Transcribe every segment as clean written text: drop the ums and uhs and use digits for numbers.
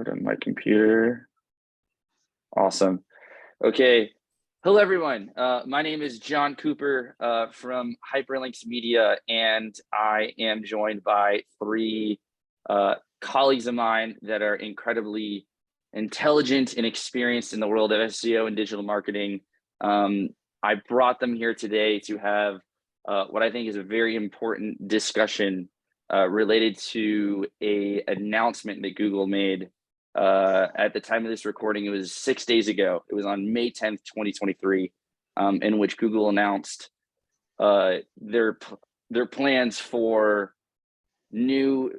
Put on my computer. Awesome. Okay. Hello, everyone. My name is John Cooper from Hyperlinks Media, and I am joined by three colleagues of mine that are incredibly intelligent and experienced in the world of SEO and digital marketing. I brought them here today to have what I think is a very important discussion related to an announcement that Google made. At the time of this recording, it was 6 days ago. It was on May 10th, 2023, in which Google announced their plans for new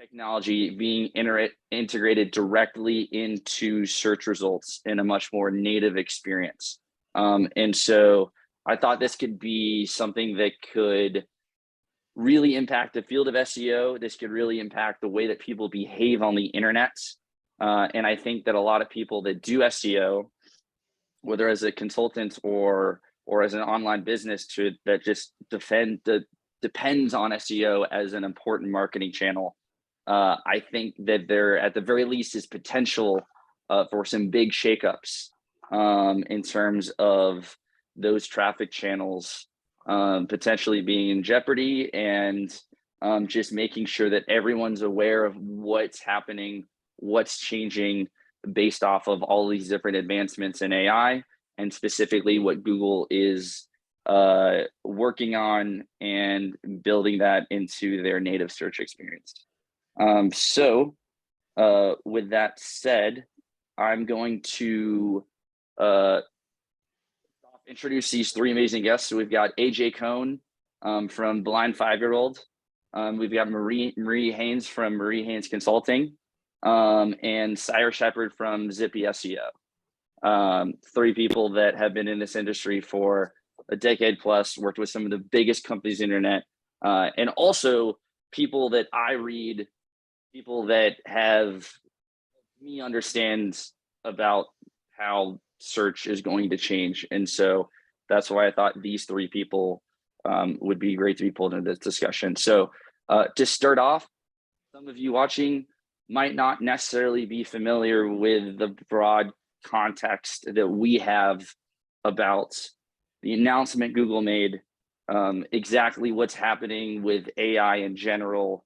technology being integrated directly into search results in a much more native experience. And so I thought this could be something that could really impact the field of SEO. This could really impact the way that people behave on the internet. And I think that a lot of people that do SEO, whether as a consultant or as an online business that just depends on SEO as an important marketing channel, I think that there, at the very least, is potential for some big shakeups in terms of those traffic channels potentially being in jeopardy, and just making sure that everyone's aware of what's happening, what's changing based off of all these different advancements in AI, and specifically what Google is working on and building that into their native search experience. So with that said, I'm going to introduce these three amazing guests. So we've got AJ Kohn from Blind 5-Year-Old. We've got Marie Haynes from Marie Haynes Consulting, and Cyrus Shepard from Zippy SEO. Three people that have been in this industry for a decade plus, worked with some of the biggest companies on the internet, and also people that I read, people that have me understand about how search is going to change. And so that's why I thought these three people would be great to be pulled into this discussion. So to start off, some of you watching might not necessarily be familiar with the broad context that we have about the announcement Google made, exactly what's happening with AI in general,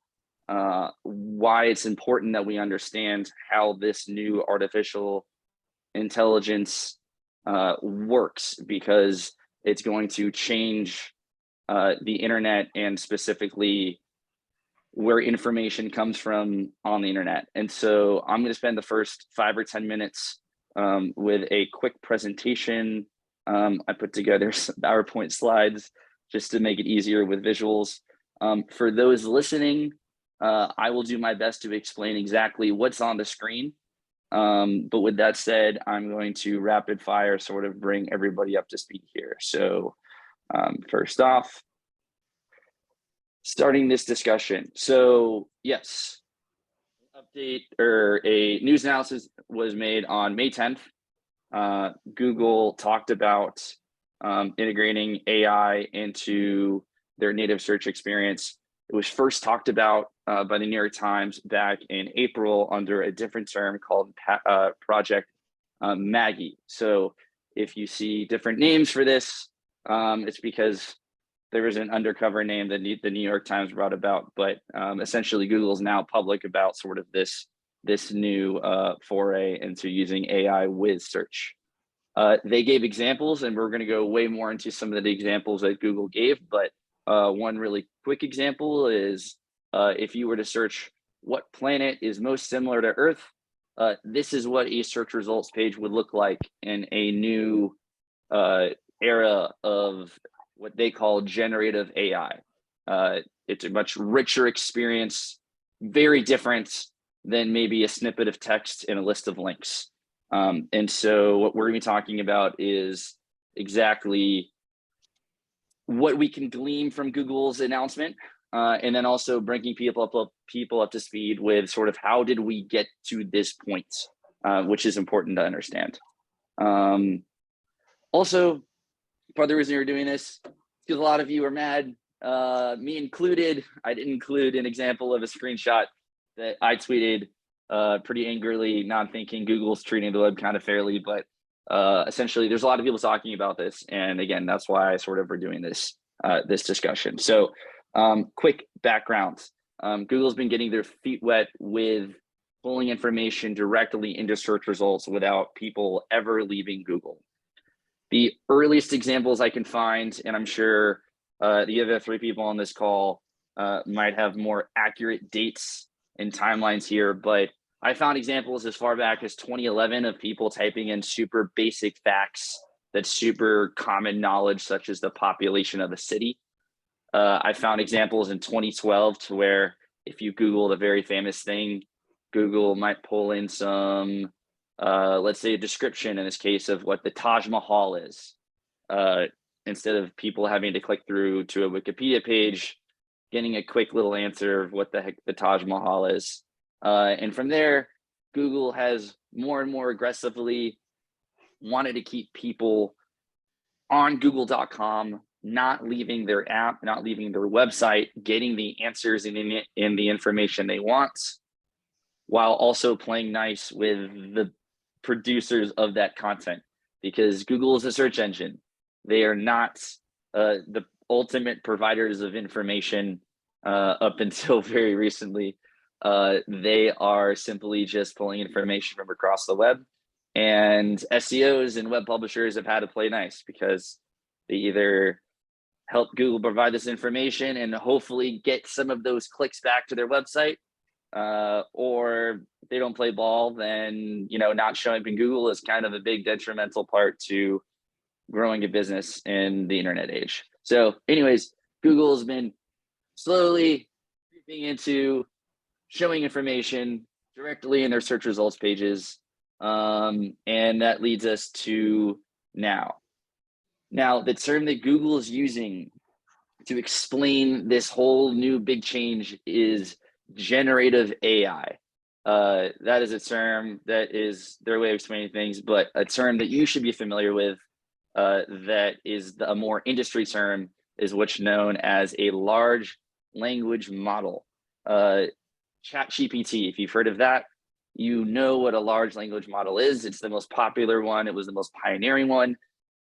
why it's important that we understand how this new artificial intelligence works, because it's going to change the internet, and specifically where information comes from on the internet. And so I'm going to spend the first 5 or 10 minutes with a quick presentation. I put together some PowerPoint slides just to make it easier with visuals. For those listening, I will do my best to explain exactly what's on the screen. But with that said, I'm going to rapid fire sort of bring everybody up to speed here. So first off, starting this discussion. So yes, update or a news analysis was made on May 10th. Google talked about integrating AI into their native search experience. It was first talked about by the New York Times back in April under a different term called Project Maggie. So if you see different names for this, it's because there was an undercover name that the New York Times brought about. But essentially, Google's now public about sort of this new foray into using AI with search. They gave examples, and we're going to go way more into some of the examples that Google gave. But one really quick example is if you were to search what planet is most similar to Earth, this is what a search results page would look like in a new era of what they call generative AI. It's a much richer experience, very different than maybe a snippet of text in a list of links. And so what we're going to be talking about is exactly what we can glean from Google's announcement, and then also bringing people up to speed with sort of how did we get to this point, which is important to understand. Also, part of the reason you're doing this is because a lot of you are mad, me included. I didn't include an example of a screenshot that I tweeted pretty angrily, not thinking Google's treating the web kind of fairly, but essentially there's a lot of people talking about this. And again, that's why I sort of are doing this, this discussion. So quick background. Google's been getting their feet wet with pulling information directly into search results without people ever leaving Google. The earliest examples I can find, and I'm sure the other three people on this call might have more accurate dates and timelines here, but I found examples as far back as 2011 of people typing in super basic facts that's super common knowledge, such as the population of a city. I found examples in 2012 to where if you Googled a very famous thing, Google might pull in some, let's say a description in this case of what the Taj Mahal is. Instead of people having to click through to a Wikipedia page, getting a quick little answer of what the heck the Taj Mahal is. And from there, Google has more and more aggressively wanted to keep people on google.com, not leaving their app, not leaving their website, getting the answers and the information they want, while also playing nice with the producers of that content, because Google is a search engine. They are not the ultimate providers of information up until very recently. They are simply just pulling information from across the web, and SEOs and web publishers have had to play nice because they either help Google provide this information and hopefully get some of those clicks back to their website, or if they don't play ball, then not showing up in Google is kind of a big detrimental part to growing a business in the internet age. So anyways, Google has been slowly creeping into showing information directly in their search results pages. And that leads us to now. Now, the term that Google is using to explain this whole new big change is generative AI. That is a term that is their way of explaining things, but a term that you should be familiar with that is a more industry term is what's known as a large language model. ChatGPT, if you've heard of that, you know what a large language model is. It's the most popular one. It was the most pioneering one,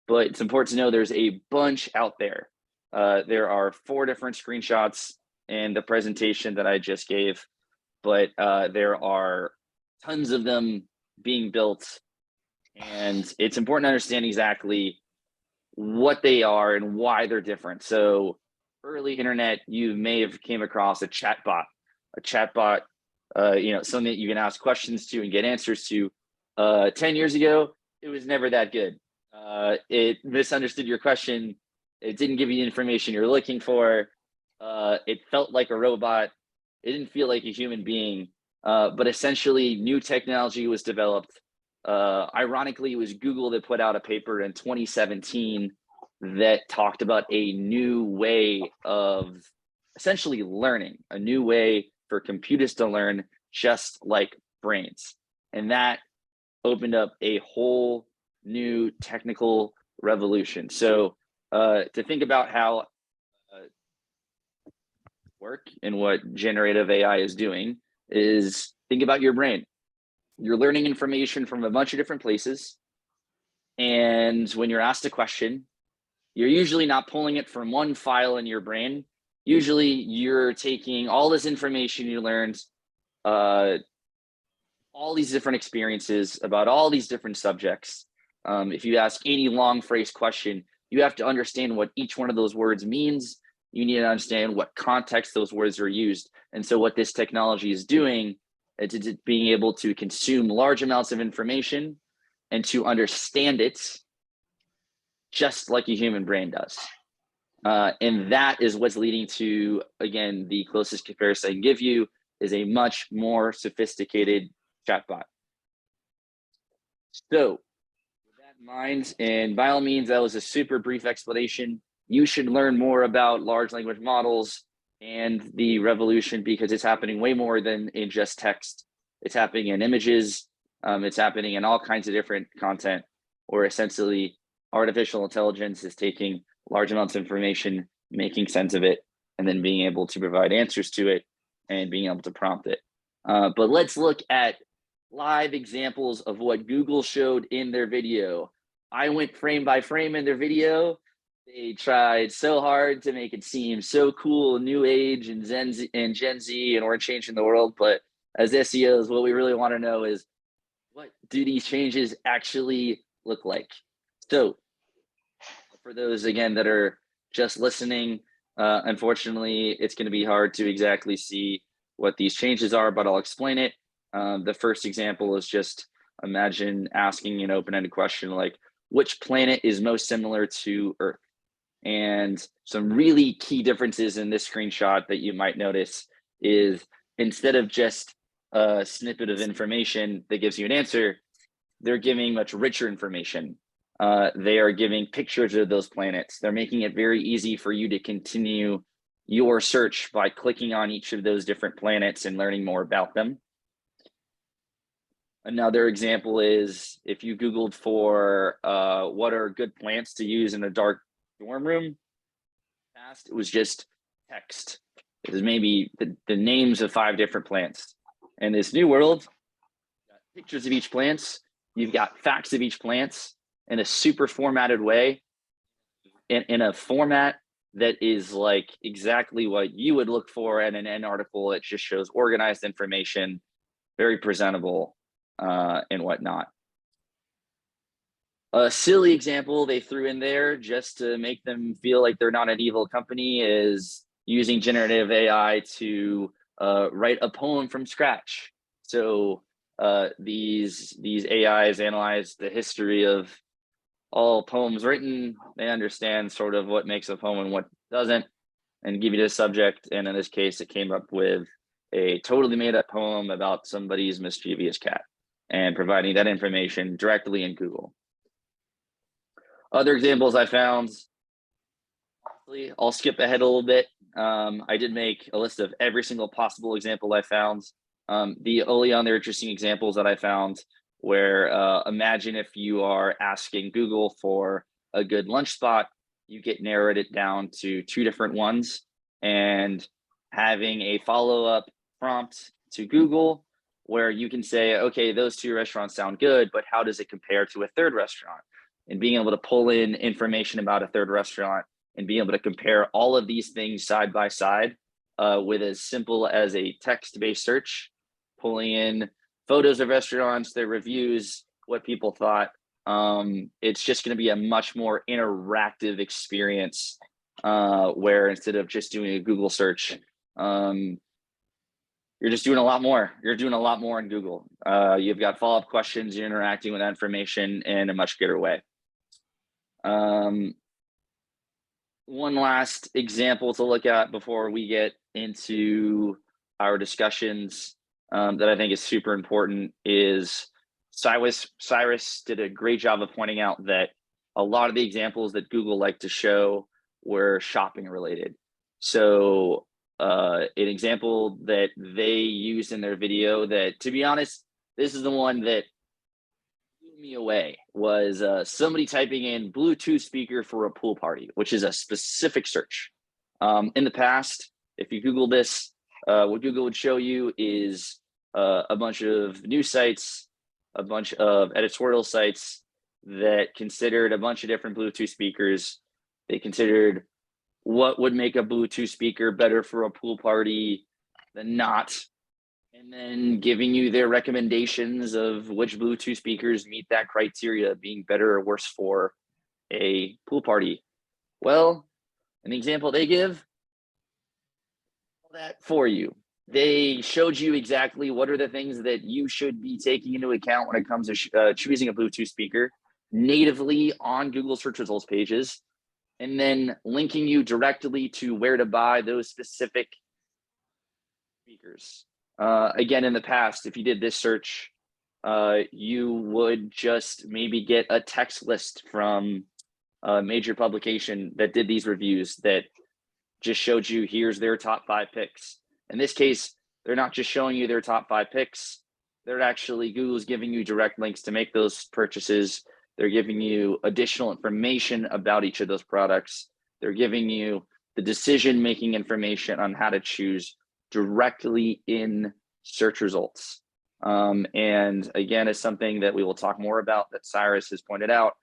but it's important to know there's a bunch out there. There are 4 different screenshots in the presentation that I just gave, but there are tons of them being built, and it's important to understand exactly what they are and why they're different. So early internet, you may have came across a chatbot. Something that you can ask questions to and get answers to. 10 years ago, it was never that good. It misunderstood your question. It didn't give you the information you're looking for. It felt like a robot. It didn't feel like a human being. But essentially, new technology was developed. Ironically, it was Google that put out a paper in 2017 that talked about a new way of essentially learning, a new way for computers to learn just like brains. And that opened up a whole new technical revolution. So to think about how work and what generative AI is doing is think about your brain. You're learning information from a bunch of different places. And when you're asked a question, you're usually not pulling it from one file in your brain. Usually you're taking all this information you learned, all these different experiences about all these different subjects. If you ask any long phrase question, you have to understand what each one of those words means. You need to understand what context those words are used. And so what this technology is doing is being able to consume large amounts of information and to understand it just like a human brain does. And that is what's leading to, again, the closest comparison I can give you is a much more sophisticated chatbot. So with that in mind, and by all means, that was a super brief explanation. You should learn more about large language models and the revolution because it's happening way more than in just text. It's happening in images. It's happening in all kinds of different content, or essentially artificial intelligence is taking large amounts of information, making sense of it, and then being able to provide answers to it and being able to prompt it. But let's look at live examples of what Google showed in their video. I went frame by frame in their video. They tried so hard to make it seem so cool, new age and Gen Z, and we're changing the world. But as SEOs, what we really want to know is, what do these changes actually look like? So for those, again, that are just listening, unfortunately, it's going to be hard to exactly see what these changes are, but I'll explain it. The first example is just imagine asking an open-ended question like, which planet is most similar to Earth? And some really key differences in this screenshot that you might notice is, instead of just a snippet of information that gives you an answer, they're giving much richer information. They are giving pictures of those planets. They're making it very easy for you to continue your search by clicking on each of those different planets and learning more about them. Another example is if you Googled for what are good plants to use in a dark dorm room, it was just text. It was maybe the names of 5 different plants. In this new world, you've got pictures of each plant, you've got facts of each plant in a super formatted way, in a format that is like exactly what you would look for in an end article. It just shows organized information, very presentable, and whatnot. A silly example they threw in there just to make them feel like they're not an evil company is using generative AI to write a poem from scratch. So these AIs analyze the history of all poems written. They understand sort of what makes a poem and what doesn't, and give you the subject. And in this case, it came up with a totally made up poem about somebody's mischievous cat, and providing that information directly in Google. Other examples I found, I'll skip ahead a little bit. I did make a list of every single possible example I found. The only other interesting examples that I found where imagine if you are asking Google for a good lunch spot, you get narrowed it down to 2 different ones, and having a follow-up prompt to Google where you can say, okay, those 2 restaurants sound good, but how does it compare to a 3rd restaurant? And being able to pull in information about a 3rd restaurant and being able to compare all of these things side by side with as simple as a text-based search, pulling in photos of restaurants, their reviews, what people thought. It's just going to be a much more interactive experience where instead of just doing a Google search, you're just doing a lot more. You're doing a lot more in Google. You've got follow-up questions. You're interacting with that information in a much greater way. One last example to look at before we get into our discussions that I think is super important is Cyrus did a great job of pointing out that a lot of the examples that Google liked to show were shopping related. So an example that they used in their video that, to be honest, this is the one that blew me away, was somebody typing in Bluetooth speaker for a pool party, which is a specific search. In the past, if you Google this, what Google would show you is a bunch of news sites, a bunch of editorial sites that considered a bunch of different Bluetooth speakers. They considered what would make a Bluetooth speaker better for a pool party than not, and then giving you their recommendations of which Bluetooth speakers meet that criteria, being better or worse for a pool party. Well, an example they give that for you. They showed you exactly what are the things that you should be taking into account when it comes to choosing a Bluetooth speaker natively on Google search results pages, and then linking you directly to where to buy those specific speakers. Again, in the past, if you did this search, you would just maybe get a text list from a major publication that did these reviews that just showed you here's their top 5 picks. In this case, they're not just showing you their top 5 picks. They're actually, Google's giving you direct links to make those purchases. They're giving you additional information about each of those products. They're giving you the decision-making information on how to choose directly in search results. And again, it's something that we will talk more about that Cyrus has pointed out.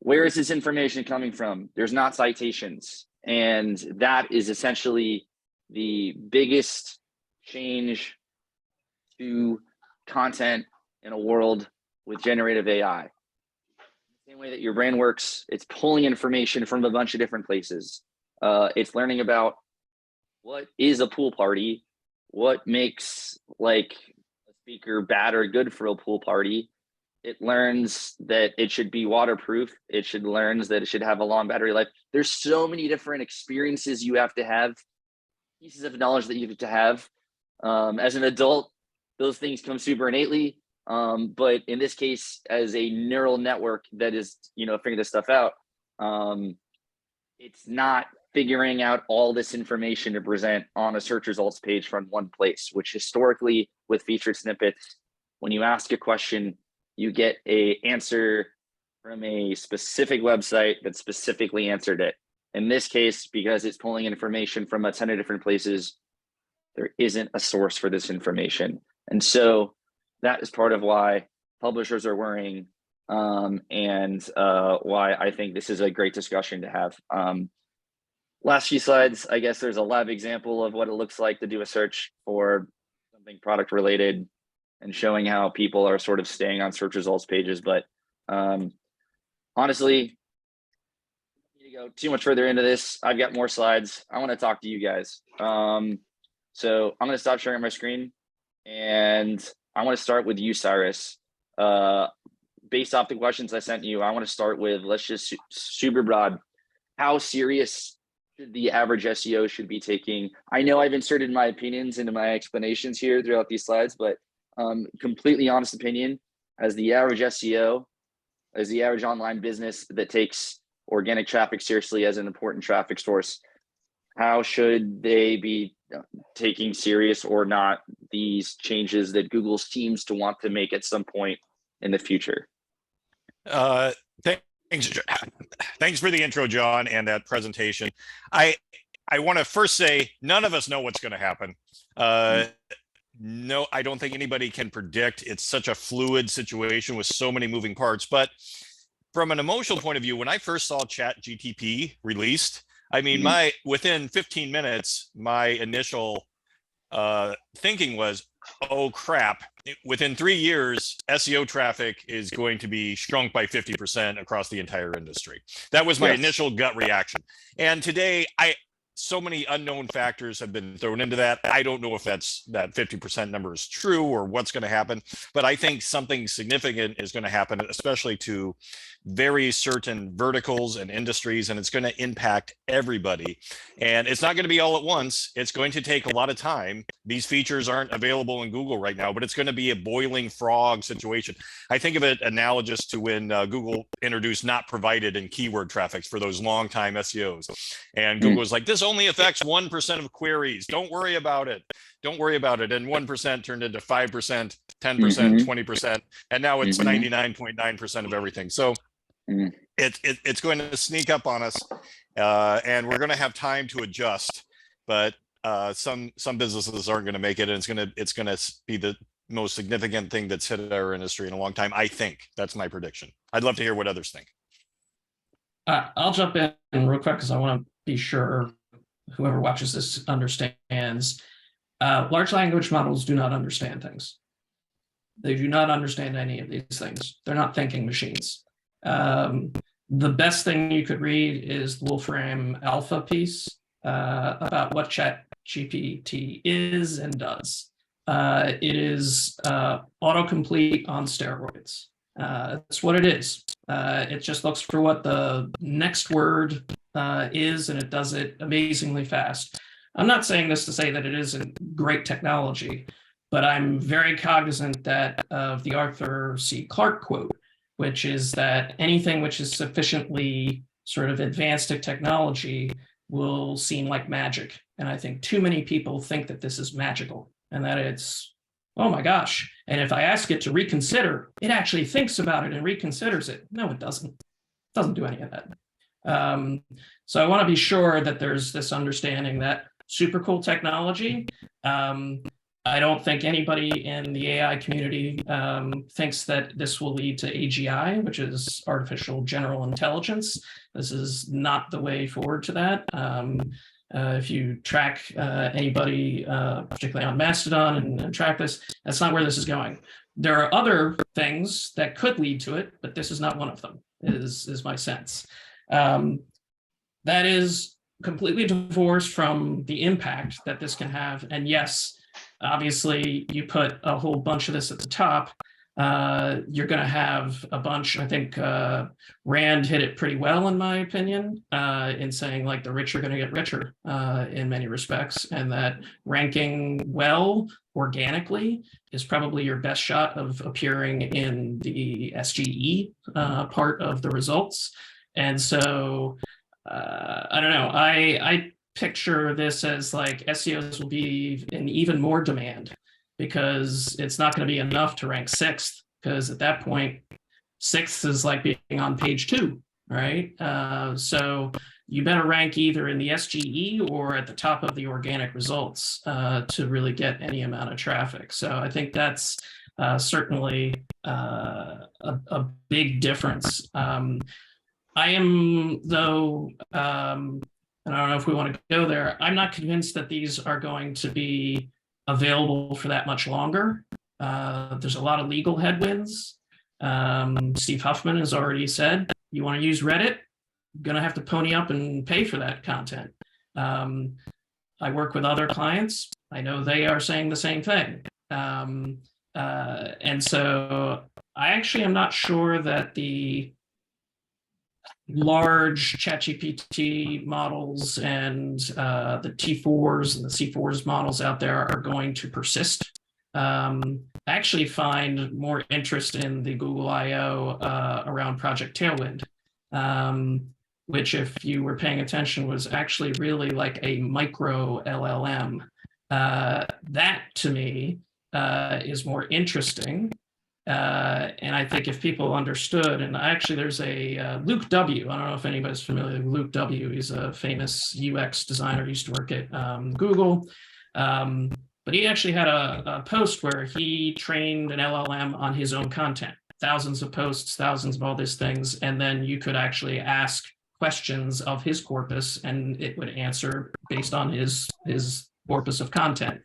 Where is this information coming from? There's not citations. And that is essentially the biggest change to content in a world with generative AI. The same way that your brain works, it's pulling information from a bunch of different places. It's learning about what is a pool party, what makes like a speaker bad or good for a pool party. It learns that it should be waterproof. It learns that it should have a long battery life. There's so many different experiences you have to have, pieces of knowledge that you have to have. As an adult, those things come super innately. But in this case, as a neural network that is, figuring this stuff out, it's not figuring out all this information to present on a search results page from one place, which historically with featured snippets, when you ask a question, you get an answer from a specific website that specifically answered it. In this case, because it's pulling information from a ton of different places, there isn't a source for this information. And so that is part of why publishers are worrying, and why I think this is a great discussion to have. Last few slides, I guess there's a live example of what it looks like to do a search for something product related and showing how people are sort of staying on search results pages. But honestly, I need to go too much further into this. I've got more slides. I want to talk to you guys. So I'm going to stop sharing my screen, and I want to start with you, Cyrus. Based off the questions I sent you, I want to start with, let's just super broad. How serious should the average SEO should be taking? I know I've inserted my opinions into my explanations here throughout these slides, but completely honest opinion, as the average SEO, as the average online business that takes organic traffic seriously as an important traffic source, how should they be taking serious or not these changes that Google seems to want to make at some point in the future? Thanks for the intro, John, and that presentation. I want to first say none of us know what's going to happen. No, I don't think anybody can predict. It's such a fluid situation with so many moving parts. But from an emotional point of view, when I first saw ChatGPT released, I mean, within 15 minutes, my initial thinking was, oh crap, within 3 years, SEO traffic is going to be shrunk by 50% across the entire industry. That was my initial gut reaction. And today, so many unknown factors have been thrown into that. I don't know if that 50% number is true or what's going to happen, but I think something significant is going to happen, especially to very certain verticals and industries, and it's going to impact everybody. And it's not going to be all at once. It's going to take a lot of time. These features aren't available in Google right now, but it's going to be a boiling frog situation. I think of it analogous to when Google introduced not provided in keyword traffics for those long-time SEOs. And Google was like, this only affects 1% of queries. Don't worry about it. Don't worry about it. And 1% turned into 5%, 10%, 20%. And now it's 99.9% of everything. So it's going to sneak up on us, and we're going to have time to adjust. But some businesses aren't going to make it, and it's going to be the most significant thing that's hit our industry in a long time. I think that's my prediction. I'd love to hear what others think. I'll jump in real quick because I want to be sure whoever watches this understands. Large language models do not understand things. They do not understand any of these things. They're not thinking machines. The best thing you could read is the Wolfram Alpha piece about what ChatGPT is and does. It is autocomplete on steroids. That's what it is. It just looks for what the next word is, and it does it amazingly fast. I'm not saying this to say that it isn't great technology, but I'm very cognizant of the Arthur C. Clarke quote, which is that anything which is sufficiently sort of advanced technology will seem like magic. And I think too many people think that this is magical and that it's, oh my gosh. And if I ask it to reconsider, it actually thinks about it and reconsiders it. No, it doesn't. It doesn't do any of that. So I want to be sure that there's this understanding that super cool technology, I don't think anybody in the AI community thinks that this will lead to AGI, which is artificial general intelligence. This is not the way forward to that. If you track anybody, particularly on Mastodon, and track this, that's not where this is going. There are other things that could lead to it, but this is not one of them, is my sense. That is completely divorced from the impact that this can have. And yes, obviously, you put a whole bunch of this at the top, you're going to have a bunch. I think Rand hit it pretty well, in my opinion, in saying like the rich are going to get richer in many respects, and that ranking well organically is probably your best shot of appearing in the SGE part of the results. And so I don't know. I picture this as like SEOs will be in even more demand, because it's not going to be enough to rank 6th, because at that point 6th is like being on page 2, right? So you better rank either in the SGE or at the top of the organic results to really get any amount of traffic. So I think that's certainly a big difference. I am, though, and I don't know if we want to go there, I'm not convinced that these are going to be available for that much longer. There's a lot of legal headwinds. Steve Huffman has already said, you want to use Reddit, you're going to have to pony up and pay for that content. I work with other clients. I know they are saying the same thing. And so I actually am not sure that the large ChatGPT models and the T4s and the C4s models out there are going to persist. I actually find more interest in the Google I/O around Project Tailwind, which, if you were paying attention, was actually really like a micro LLM. That, to me, is more interesting. And I think if people understood, and actually there's a Luke W. I don't know if anybody's familiar with Luke W. He's a famous UX designer, used to work at Google. But he actually had a post where he trained an LLM on his own content, thousands of posts, thousands of all these things. And then you could actually ask questions of his corpus and it would answer based on his corpus of content.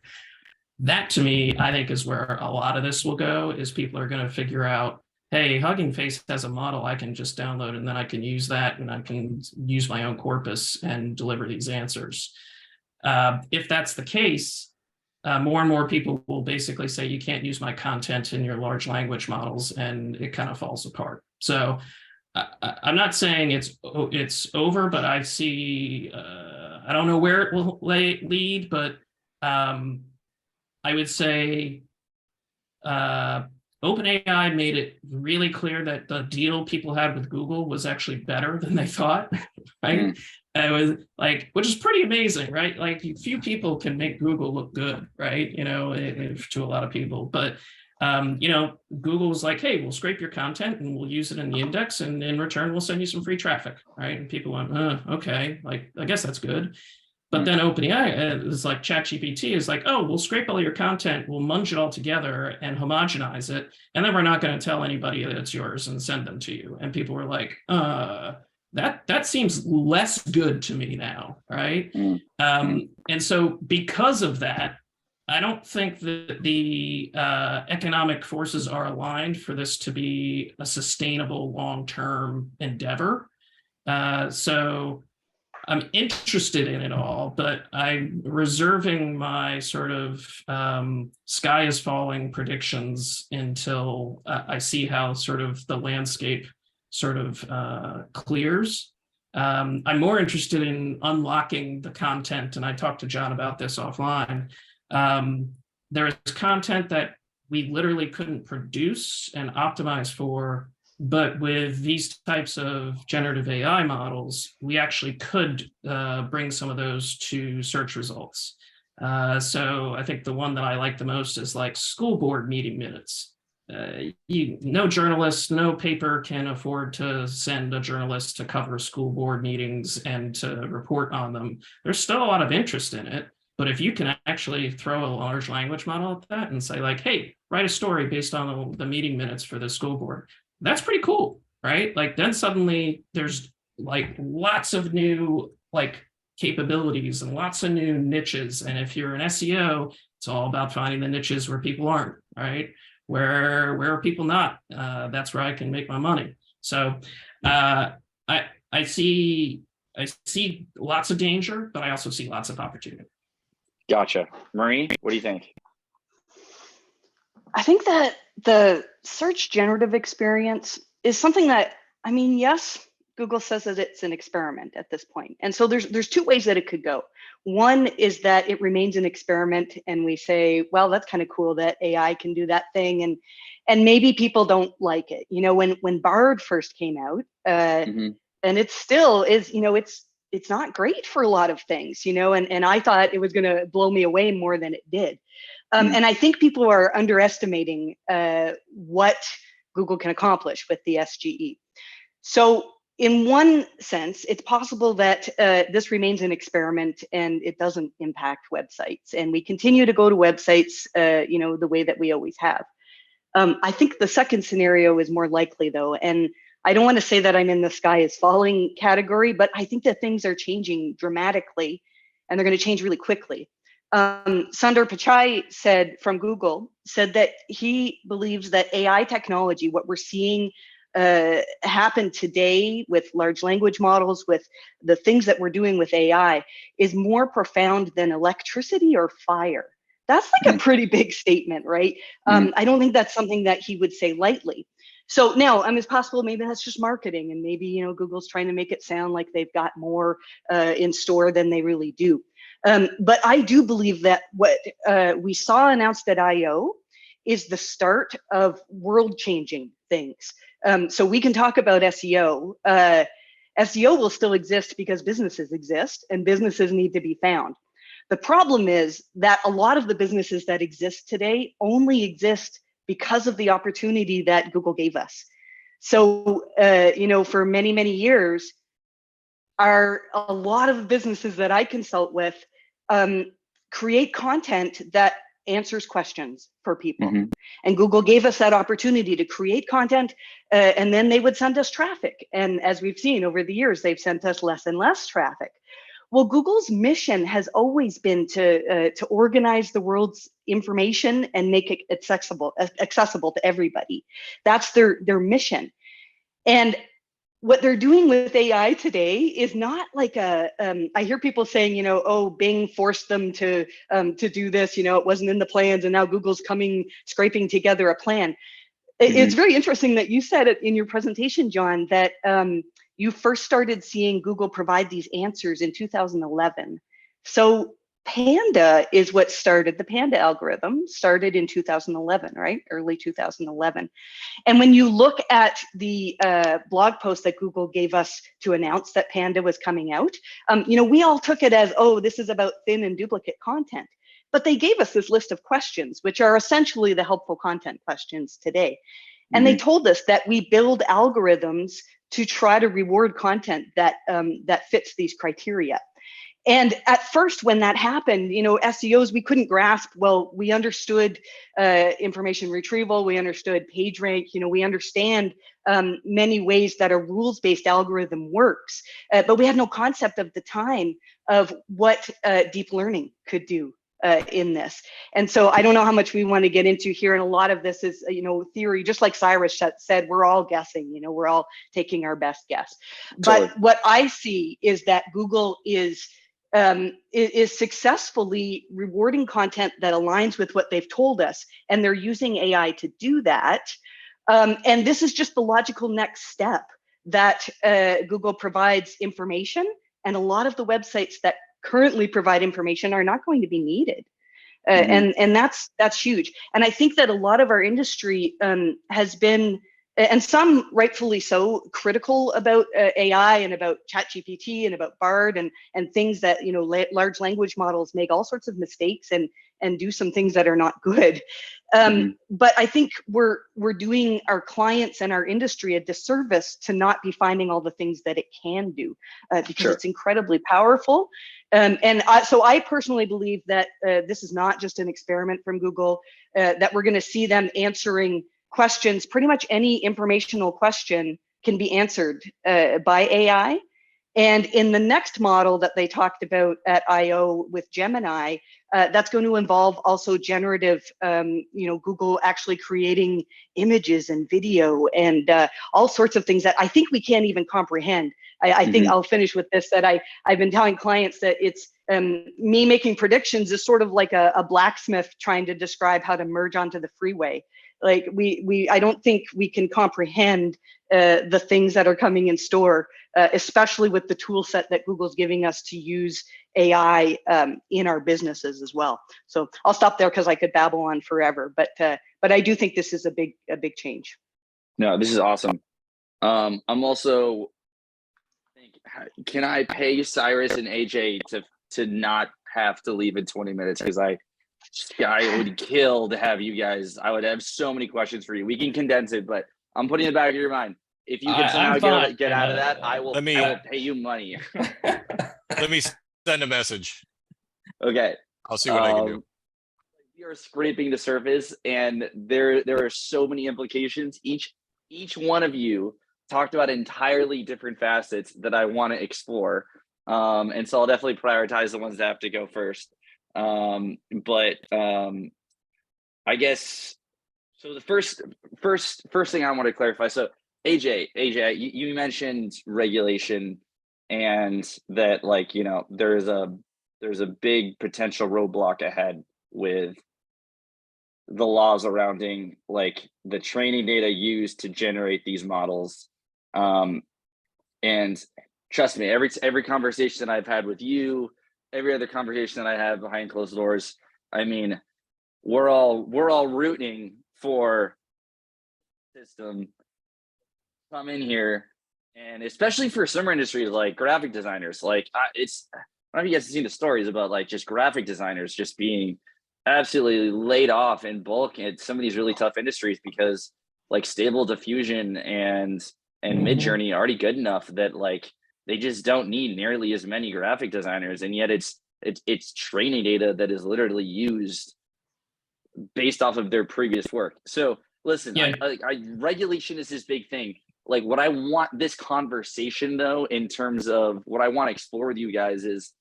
That, to me, I think is where a lot of this will go, is people are going to figure out, hey, Hugging Face has a model I can just download, and then I can use that, and I can use my own corpus and deliver these answers. If that's the case, more and more people will basically say, you can't use my content in your large language models, and it kind of falls apart. So I'm not saying it's over, but I see, I don't know where it will lead, but I would say OpenAI made it really clear that the deal people had with Google was actually better than they thought, right? It was like, which is pretty amazing, right? Like, few people can make Google look good, right? You know, to a lot of people. But, you know, Google was like, hey, we'll scrape your content and we'll use it in the index, and in return, we'll send you some free traffic, right? And people went, okay, like, I guess that's good. But then OpenAI is like, ChatGPT is like, oh, we'll scrape all your content, we'll munge it all together and homogenize it, and then we're not going to tell anybody that it's yours and send them to you. And people were like, that seems less good to me now, right? And so because of that, I don't think that the economic forces are aligned for this to be a sustainable long-term endeavor. So I'm interested in it all, but I'm reserving my sort of sky is falling predictions until I see how sort of the landscape sort of clears. I'm more interested in unlocking the content, and I talked to John about this offline. There is content that we literally couldn't produce and optimize for, but with these types of generative AI models, we actually could bring some of those to search results. So I think the one that I like the most is like school board meeting minutes. No journalist, no paper can afford to send a journalist to cover school board meetings and to report on them. There's still a lot of interest in it, But if you can actually throw a large language model at that and say like, hey, write a story based on the meeting minutes for the school board, that's pretty cool, right? Like then suddenly there's like lots of new like capabilities and lots of new niches. And if you're an SEO, it's all about finding the niches where people aren't, right? Where are people not? That's where I can make my money. So I see lots of danger, but I also see lots of opportunity. Gotcha. Marie, what do you think? I think that the search generative experience is something that, I mean, yes, Google says that it's an experiment at this point. And so there's two ways that it could go. One is that it remains an experiment and we say, well, that's kind of cool that AI can do that thing. And maybe people don't like it. You know, when Bard first came out, and it still is, you know, it's not great for a lot of things, you know, and I thought it was going to blow me away more than it did. And I think people are underestimating what Google can accomplish with the SGE. So in one sense, it's possible that this remains an experiment and it doesn't impact websites. And we continue to go to websites, you know, the way that we always have. I think the second scenario is more likely though. And I don't want to say that I'm in the sky is falling category, but I think that things are changing dramatically and they're going to change really quickly. Sundar Pichai from Google said that he believes that AI technology, what we're seeing happen today with large language models, with the things that we're doing with AI, is more profound than electricity or fire. That's like a pretty big statement, right? I don't think that's something that he would say lightly. So now, it's possible maybe that's just marketing, and maybe, you know, Google's trying to make it sound like they've got more in store than they really do. But I do believe that what we saw announced at I/O is the start of world-changing things. So we can talk about SEO. SEO will still exist because businesses exist and businesses need to be found. The problem is that a lot of the businesses that exist today only exist because of the opportunity that Google gave us. So, you know, for many, many years, a lot of businesses that I consult with create content that answers questions for people. And Google gave us that opportunity to create content, and then they would send us traffic. And as we've seen over the years, they've sent us less and less traffic. Well, Google's mission has always been to organize the world's information and make it accessible to everybody. That's their mission. And what they're doing with AI today is not like I hear people saying, you know, oh, Bing forced them to do this, you know, it wasn't in the plans, and now Google's scraping together a plan. It's very interesting that you said it in your presentation, John, that you first started seeing Google provide these answers in 2011. So Panda is what started, the Panda algorithm started in 2011, right? Early 2011. And when you look at the blog post that Google gave us to announce that Panda was coming out, you know, we all took it as, oh, this is about thin and duplicate content. But they gave us this list of questions, which are essentially the helpful content questions today. And they told us that we build algorithms to try to reward content that fits these criteria. And at first, when that happened, you know, SEOs, we couldn't grasp, well, we understood information retrieval, we understood PageRank, you know, we understand many ways that a rules-based algorithm works, but we had no concept of the time of what deep learning could do in this. And so I don't know how much we want to get into here. And a lot of this is, you know, theory, just like Cyrus said, we're all guessing, you know, we're all taking our best guess. Totally. But what I see is that Google is successfully rewarding content that aligns with what they've told us. And they're using AI to do that. And this is just the logical next step that Google provides information. And a lot of the websites that currently provide information are not going to be needed. And that's huge. And I think that a lot of our industry has been, and some rightfully so, critical about AI and about ChatGPT and about Bard and things that, you know, large language models make all sorts of mistakes and do some things that are not good. But I think we're doing our clients and our industry a disservice to not be finding all the things that it can do, because it's incredibly powerful. So I personally believe that this is not just an experiment from Google, that we're going to see them answering questions. Pretty much any informational question can be answered by AI. And in the next model that they talked about at I/O with Gemini, that's going to involve also generative, Google actually creating images and video and all sorts of things that I think we can't even comprehend. I think I'll finish with this, that I've been telling clients that it's me making predictions is sort of like a blacksmith trying to describe how to merge onto the freeway. Like I don't think we can comprehend the things that are coming in store, especially with the tool set that Google's giving us to use AI in our businesses as well. So I'll stop there because I could babble on forever, but I do think this is a big change. No, this is awesome. I'm also can I pay Cyrus and AJ to not have to leave in 20 minutes, because I would kill to have you guys. I would have so many questions for you. We can condense it, but I'm putting it back in your mind. If you can somehow get out of that, I will pay you money. Let me send a message. Okay. I'll see what I can do. We are scraping the surface, and there are so many implications. Each one of you talked about entirely different facets that I want to explore. And so I'll definitely prioritize the ones that have to go first. But I guess so. The first thing I want to clarify. So AJ, you mentioned regulation, and that, like, there's a big potential roadblock ahead with the laws surrounding, like, the training data used to generate these models. And trust me, every conversation I've had with you, every other conversation that I have behind closed doors, I mean, we're all rooting for system come in here, and especially for similar industries like graphic designers. Like, I don't know if you guys have seen the stories about, like, just graphic designers just being absolutely laid off in bulk at some of these really tough industries, because, like, Stable Diffusion and Midjourney are already good enough that, like, they just don't need nearly as many graphic designers, and yet it's training data that is literally used based off of their previous work. So listen, regulation is this big thing. Like, what I want this conversation, though, in terms of what I want to explore with you guys, is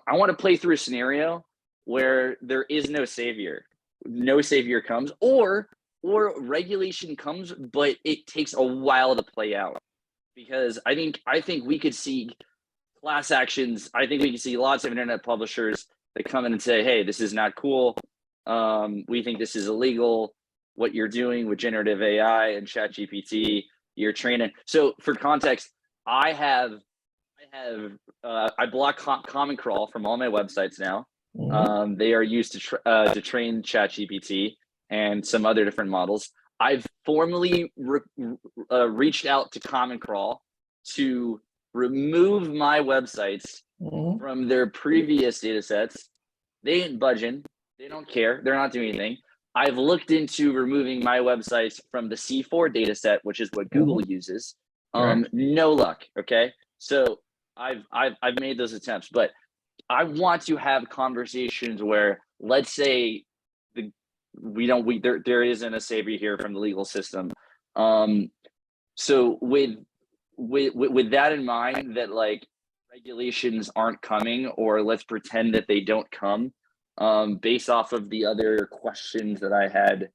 I want to play through a scenario where there is no savior comes, or regulation comes, but it takes a while to play out. Because I think we could see class actions. I think we can see lots of internet publishers that come in and say, hey, this is not cool. We think this is illegal. What you're doing with generative AI and ChatGPT, you're training. So for context, I block comment crawl from all my websites now. They are used to train ChatGPT and some other different models. I've formally reached out to Common Crawl to remove my websites from their previous data sets. They ain't budging. They don't care. They're not doing anything. I've looked into removing my websites from the C4 data set, which is what Google uses. No luck. Okay. So I've made those attempts, but I want to have conversations where, let's say, there isn't a savior here from the legal system. So with that in mind, that, like, regulations aren't coming, or let's pretend that they don't come, based off of the other questions that I had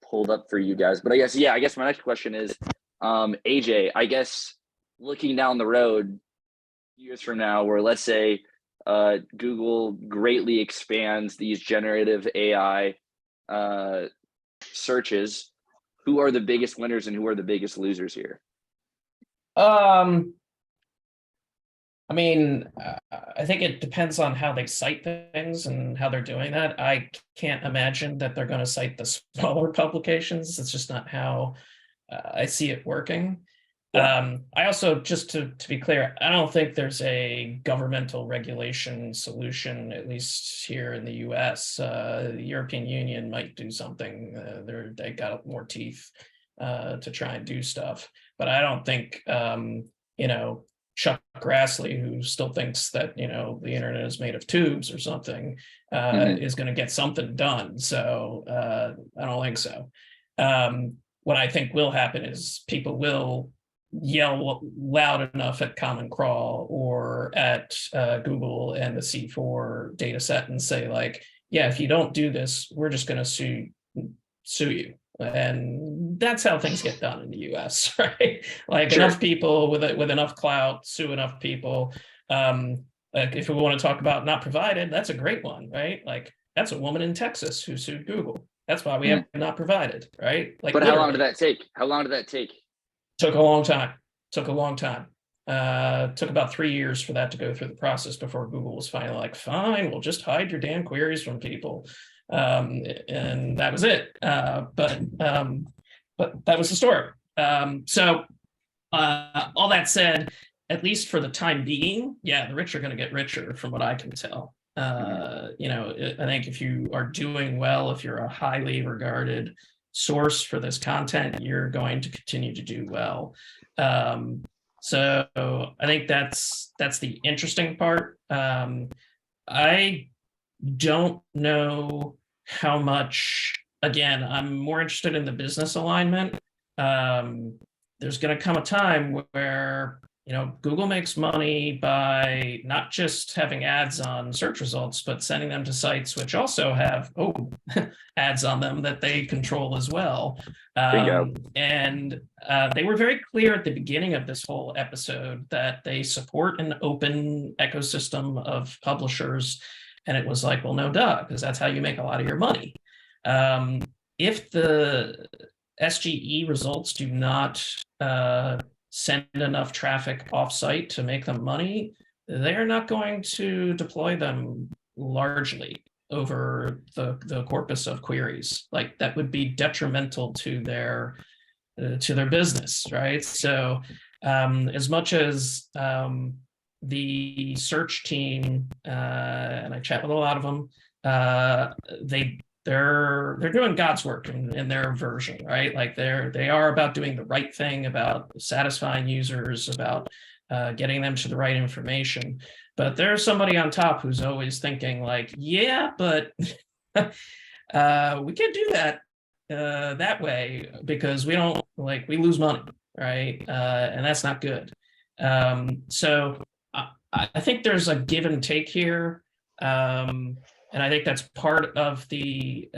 pulled up for you guys. But I guess my next question is, AJ, I guess looking down the road years from now, where, let's say, Google greatly expands these generative AI searches, who are the biggest winners and who are the biggest losers here? I mean, I think it depends on how they cite things and how they're doing that. I can't imagine that they're going to cite the smaller publications. It's just not how I see it working. I also, just to be clear, I don't think there's a governmental regulation solution, at least here in the US. The European Union might do something. They got more teeth to try and do stuff. But I don't think, Chuck Grassley, who still thinks that, you know, the internet is made of tubes or something, is going to get something done. So I don't think so. What I think will happen is people will yell loud enough at Common Crawl or at Google and the C4 data set and say, like, yeah, if you don't do this, we're just going to sue you. And that's how things get done in the US, right? Like Sure. enough people with enough clout sue enough people. Like if we want to talk about not provided, that's a great one, right? Like that's a woman in Texas who sued Google. That's why we have not provided, right? Like, but how long did that take? How long did that take? Took a long time. Took a long time. Took about 3 years for that to go through the process before Google was finally like, fine, we'll just hide your damn queries from people. And that was it. But that was the story. So all that said, at least for the time being, yeah, the rich are going to get richer from what I can tell. You know, I think if you are doing well, if you're a highly regarded source for this content, you're going to continue to do well. So I think that's the interesting part. I don't know how much, again, I'm more interested in the business alignment. There's going to come a time where, you know, Google makes money by not just having ads on search results, but sending them to sites which also have ads on them that they control as well. And they were very clear at the beginning of this whole episode that they support an open ecosystem of publishers. And it was like, well, no duh, because that's how you make a lot of your money. If the SGE results do not send enough traffic offsite to make them money, they're not going to deploy them largely over the corpus of queries. Like that would be detrimental to their business, right? So as much as the search team, and I chat with a lot of them, they're doing God's work in their version, right? Like they are about doing the right thing, about satisfying users, about getting them to the right information. But there's somebody on top who's always thinking like, yeah, but we can't do that that way because we don't, like, we lose money, right? And that's not good. So I think there's a give and take here. And I think that's part of the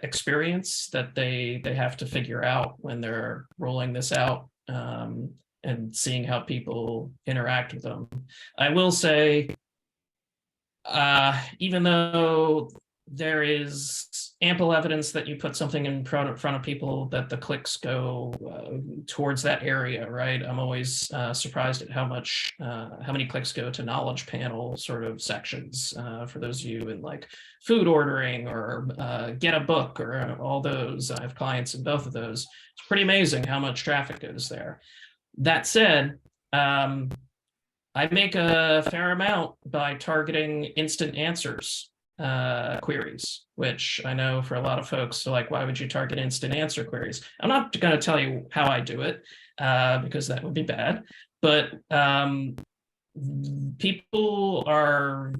experience that they have to figure out when they're rolling this out, and seeing how people interact with them. I will say, even though there is ample evidence that you put something in front of people that the clicks go towards that area, right? I'm always surprised at how many clicks go to knowledge panel sort of sections, for those of you in like food ordering or get a book or all those. I have clients in both of those. It's pretty amazing how much traffic goes there. That said, I make a fair amount by targeting instant answers queries, which I know for a lot of folks are like, why would you target instant answer queries? I'm not going to tell you how I do it, because that would be bad. But people are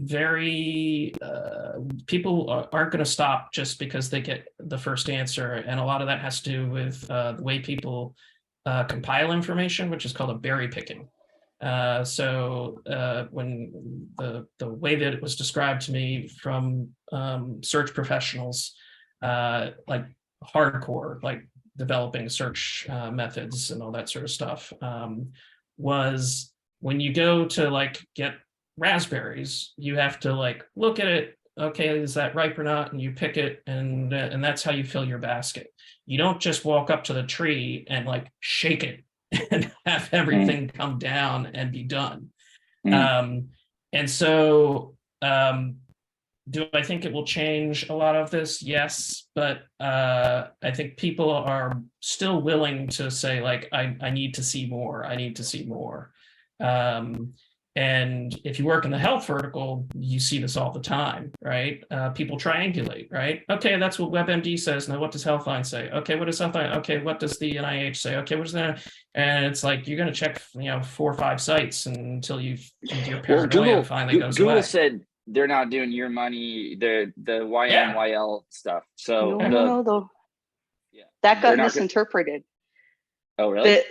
people aren't going to stop just because they get the first answer. And a lot of that has to do with the way people compile information, which is called a berry picking. So when the way that it was described to me from search professionals, like hardcore, like developing search methods and all that sort of stuff, was when you go to like get raspberries, you have to like look at it. Okay, is that ripe or not? And you pick it, and that's how you fill your basket. You don't just walk up to the tree and like shake it and have everything come down and be done. And so do I think it will change a lot of this? Yes, but I think people are still willing to say like, I need to see more. I need to see more. And if you work in the health vertical, you see this all the time, right? People triangulate, right? Okay, that's what WebMD says. Now, what does Healthline say? Okay, what does Healthline? Okay, what does the NIH say? Okay, what is that? And it's like you're going to check, 4 or 5 sites until your paranoia finally goes Google away. said they're not doing your money, the YMYL stuff. So No, yeah, that got they're not misinterpreted. oh, really?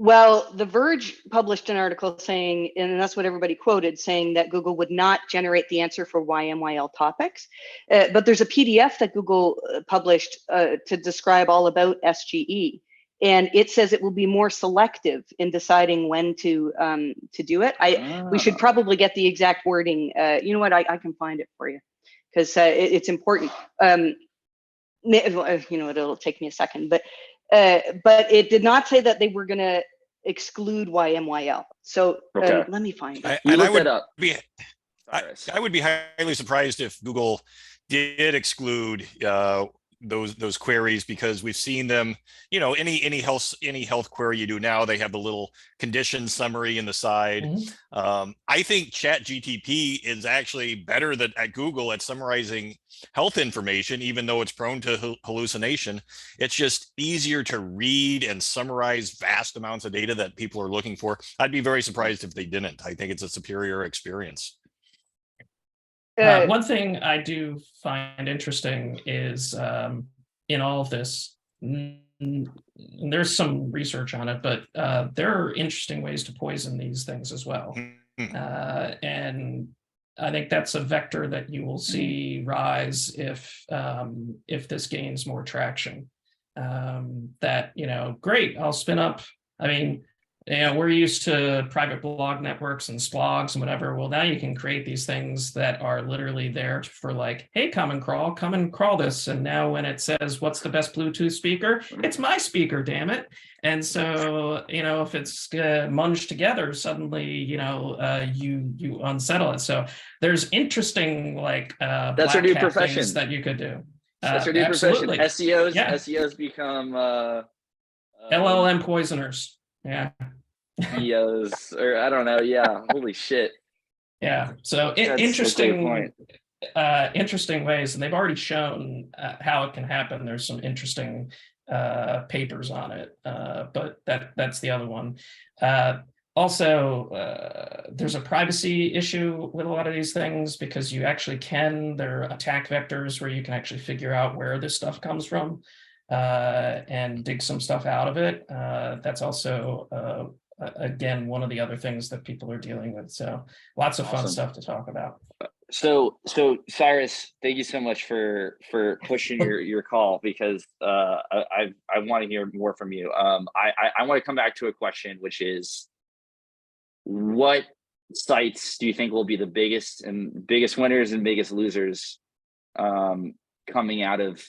Well, The Verge published an article saying, and that's what everybody quoted, saying that Google would not generate the answer for YMYL topics. But there's a PDF that Google published to describe all about SGE. And it says it will be more selective in deciding when to do it. We should probably get the exact wording. You know what? I can find it for you because it's important. It'll take me a second, but it did not say that they were going to exclude YMYL. So let me find it. You look that up. I would be highly surprised if Google did exclude those queries, because we've seen them, any health query you do now, they have the little condition summary in the side. I think ChatGTP is actually better at Google at summarizing health information, even though it's prone to hallucination. It's just easier to read and summarize vast amounts of data that people are looking for. I'd be very surprised if they didn't. I think it's a superior experience. One thing I do find interesting is in all of this, there's some research on it, but there are interesting ways to poison these things as well. And I think that's a vector that you will see rise if this gains more traction. Great, I'll spin up. We're used to private blog networks and splogs and whatever. Well, now you can create these things that are literally there for like, hey, come and crawl this. And now when it says, what's the best Bluetooth speaker? It's my speaker, damn it. And so, if it's munged together, suddenly, you unsettle it. So there's interesting, that's our new profession that you could do. That's our new profession. SEOs become LLM poisoners. Yeah. EOs, or I don't know. Yeah. Holy shit. Yeah. So interesting ways, and they've already shown how it can happen. There's some interesting papers on it, but that's the other one. Also, there's a privacy issue with a lot of these things, because you actually there are attack vectors where you can actually figure out where this stuff comes from and dig some stuff out of it. That's also, again, one of the other things that people are dealing with. So lots of fun stuff to talk about. So Cyrus, thank you so much for pushing your call, because I want to hear more from you. I want to come back to a question, which is, what sites do you think will be the biggest winners and biggest losers coming out of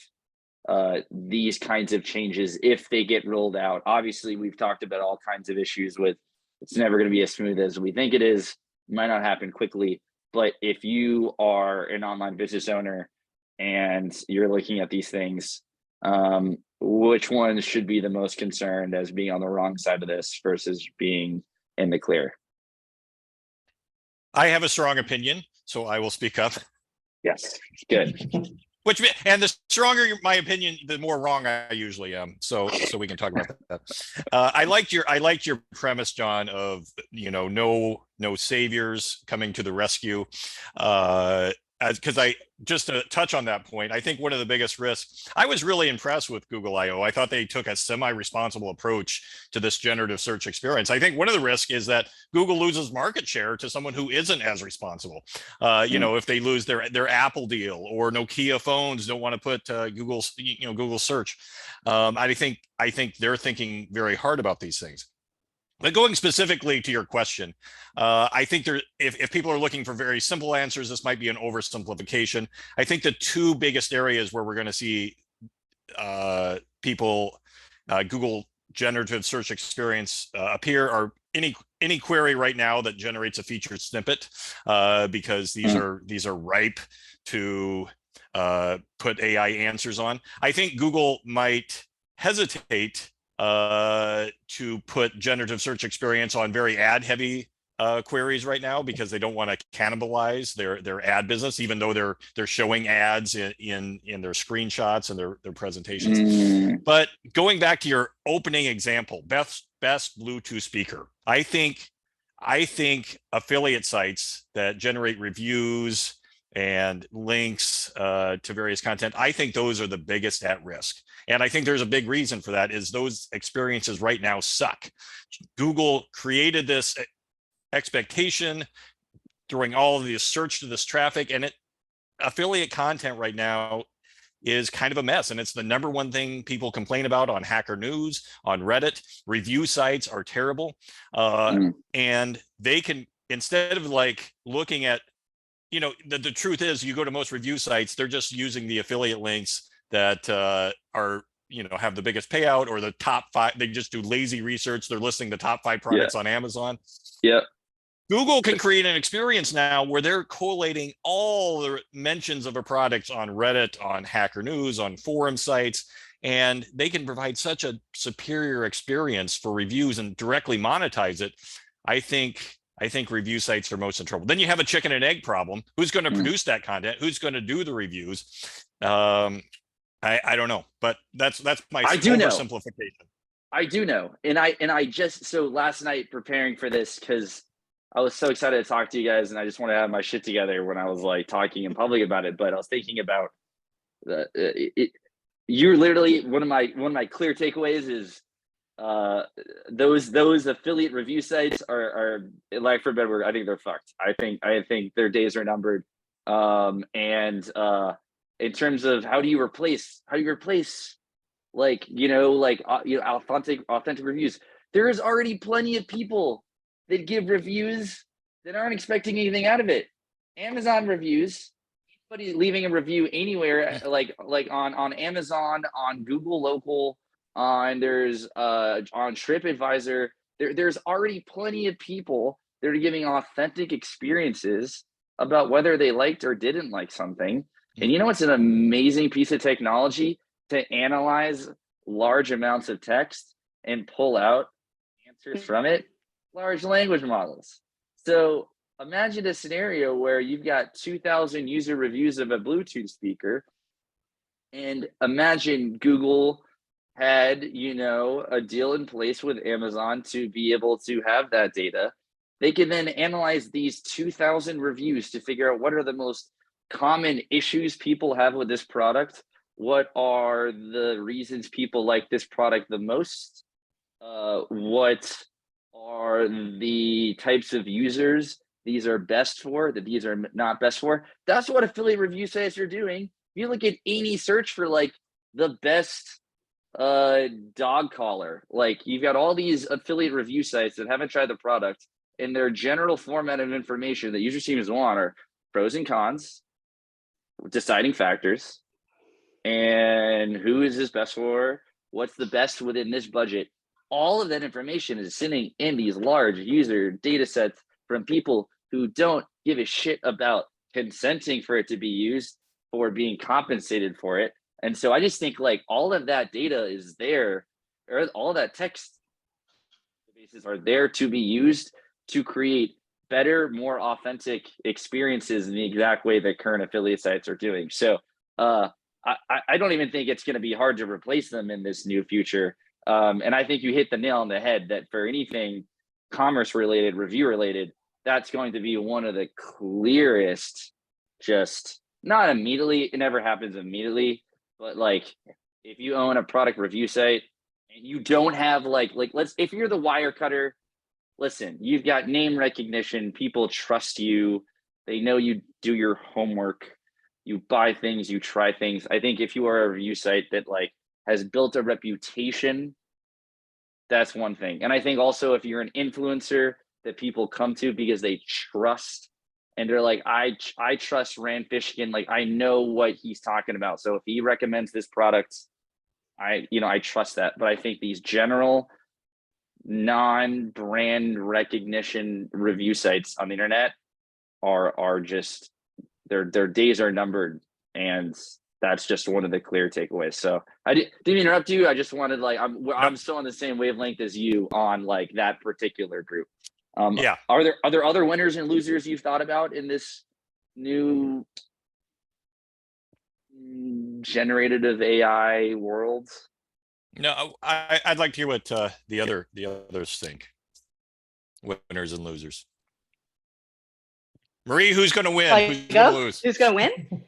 these kinds of changes if they get rolled out? Obviously, we've talked about all kinds of issues with it's never going to be as smooth as we think it is. It might not happen quickly. But if you are an online business owner and you're looking at these things, which ones should be the most concerned as being on the wrong side of this versus being in the clear? I have a strong opinion, so I will speak up. Yes, good. And the stronger my opinion, the more wrong I usually am. So we can talk about that. I liked your premise, John, of no saviors coming to the rescue. Because just to touch on that point, I think one of the biggest risks, I was really impressed with Google I/O. I thought they took a semi-responsible approach to this generative search experience. I think one of the risks is that Google loses market share to someone who isn't as responsible. If they lose their Apple deal, or Nokia phones don't want to put Google search. I think they're thinking very hard about these things. But going specifically to your question, I think if people are looking for very simple answers, this might be an oversimplification. I think the two biggest areas where we're going to see Google generative search experience appear are any query right now that generates a featured snippet, because these are ripe to put AI answers on. I think Google might hesitate to put generative search experience on very ad heavy queries right now because they don't want to cannibalize their ad business, even though they're showing ads in their screenshots and their presentations. But going back to your opening example, best Bluetooth speaker, I think affiliate sites that generate reviews and links to various content, I think those are the biggest at risk. And I think there's a big reason for that is those experiences right now suck. Google created this expectation during all of the search to this traffic, and affiliate content right now is kind of a mess, and it's the number one thing people complain about on Hacker News, on Reddit. Review sites are terrible, and they can, instead of like looking at, the truth is, you go to most review sites, they're just using the affiliate links that are have the biggest payout, or the top 5. They just do lazy research. They're listing the top 5 products on Amazon. Yeah. Google can create an experience now where they're collating all the mentions of a product on Reddit, on Hacker News, on forum sites, and they can provide such a superior experience for reviews and directly monetize it. I think review sites are most in trouble. Then you have a chicken and egg problem. Who's going to produce that content? Who's going to do the reviews? I don't know, but that's my oversimplification. I do know, and I just, so last night preparing for this, because I was so excited to talk to you guys, and I just want to have my shit together when I was like talking in public about it. But I was thinking about you're literally one of my clear takeaways is those affiliate review sites are like, for better word, I think they're fucked. I think their days are numbered. And in terms of how do you replace authentic reviews, there is already plenty of people that give reviews that aren't expecting anything out of it. Amazon reviews, anybody leaving a review anywhere, like on Amazon, on Google Local, on TripAdvisor, there's already plenty of people that are giving authentic experiences about whether they liked or didn't like something. And it's an amazing piece of technology to analyze large amounts of text and pull out answers from it. Large language models. So imagine a scenario where you've got 2,000 user reviews of a Bluetooth speaker, and imagine Google had, a deal in place with Amazon to be able to have that data. They can then analyze these 2,000 reviews to figure out what are the most common issues people have with this product. What are the reasons people like this product the most? What are the types of users these are best for, that these are not best for? That's what affiliate review sites are doing. If you look at any search for like the best dog collar, like you've got all these affiliate review sites that haven't tried the product, and their general format of information that user seems to want are pros and cons, deciding factors, and who is this best for, what's the best within this budget. All of that information is sitting in these large user data sets from people who don't give a shit about consenting for it to be used or being compensated for it. And so I just think like all of that data is there, or all that text bases are there to be used to create better, more authentic experiences in the exact way that current affiliate sites are doing. So I don't even think it's going to be hard to replace them in this new future. And I think you hit the nail on the head that for anything commerce related, review related, that's going to be one of the clearest, just not immediately, it never happens immediately, but like if you own a product review site and you don't have if you're the wire cutter, listen, you've got name recognition, people trust you, they know you do your homework, you buy things, you try things. I think if you are a review site that like has built a reputation, that's one thing. And I think also if you're an influencer that people come to because they trust, and they're like, I trust Rand Fishkin, like I know what he's talking about. So if he recommends this product, I trust that. But I think these general non-brand recognition review sites on the internet are just, their days are numbered, and that's just one of the clear takeaways. So I didn't interrupt you. I just wanted I'm still on the same wavelength as you on like that particular group. Yeah. Are there other winners and losers you've thought about in this new generative AI world? No, I'd like to hear what the others think. Winners and losers. Marie, who's going to win? Who's going to lose? Who's going to win?